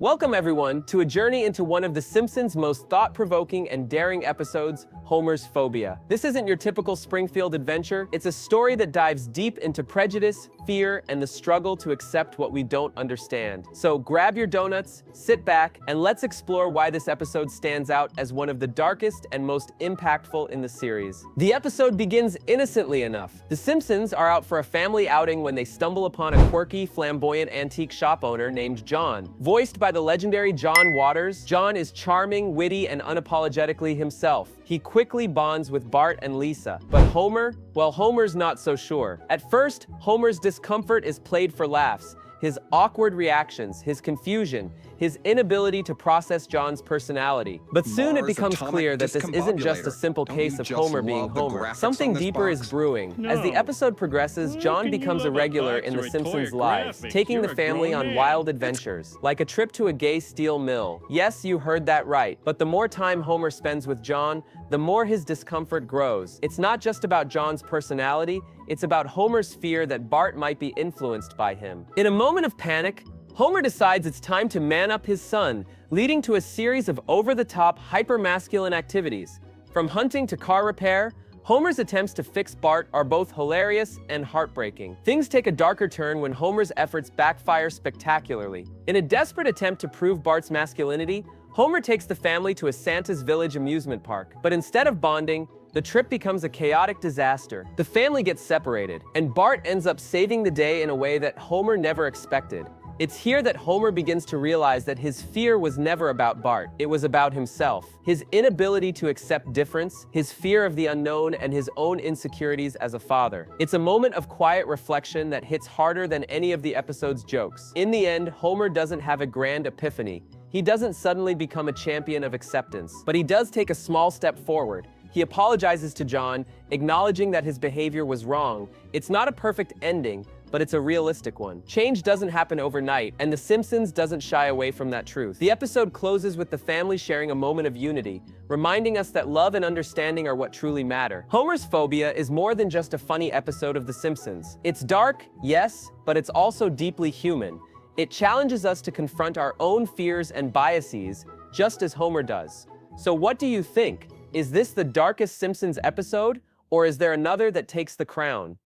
Welcome, everyone, to a journey into one of The Simpsons' most thought-provoking and daring episodes, Homer's Phobia. This isn't your typical Springfield adventure. It's a story that dives deep into prejudice, fear, and the struggle to accept what we don't understand. So grab your donuts, sit back, and let's explore why this episode stands out as one of the darkest and most impactful in the series. The episode begins innocently enough. The Simpsons are out for a family outing when they stumble upon a quirky, flamboyant antique shop owner named John. Voiced by the legendary John Waters, John is charming, witty, and unapologetically himself. He quickly bonds with Bart and Lisa. But Homer? Well, Homer's not so sure. At first, Homer's discomfort is played for laughs. His awkward reactions, his confusion, his inability to process John's personality. But soon it becomes clear that this isn't just a simple case of Homer being Homer. Something deeper is brewing. As the episode progresses, John becomes a regular in The Simpsons' lives, taking the family on wild adventures, like a trip to a gay steel mill. Yes, you heard that right. But the more time Homer spends with John, the more his discomfort grows. It's not just about John's personality, it's about Homer's fear that Bart might be influenced by him. In a moment of panic, Homer decides it's time to man up his son, leading to a series of over-the-top, hyper-masculine activities. From hunting to car repair, Homer's attempts to fix Bart are both hilarious and heartbreaking. Things take a darker turn when Homer's efforts backfire spectacularly. In a desperate attempt to prove Bart's masculinity, Homer takes the family to a Santa's Village amusement park. But instead of bonding, the trip becomes a chaotic disaster. The family gets separated, and Bart ends up saving the day in a way that Homer never expected. It's here that Homer begins to realize that his fear was never about Bart, it was about himself. His inability to accept difference, his fear of the unknown, and his own insecurities as a father. It's a moment of quiet reflection that hits harder than any of the episode's jokes. In the end, Homer doesn't have a grand epiphany. He doesn't suddenly become a champion of acceptance, but he does take a small step forward. He apologizes to John, acknowledging that his behavior was wrong. It's not a perfect ending, but it's a realistic one. Change doesn't happen overnight, and The Simpsons doesn't shy away from that truth. The episode closes with the family sharing a moment of unity, reminding us that love and understanding are what truly matter. Homer's Phobia is more than just a funny episode of The Simpsons. It's dark, yes, but it's also deeply human. It challenges us to confront our own fears and biases, just as Homer does. So what do you think? Is this the darkest Simpsons episode, or is there another that takes the crown?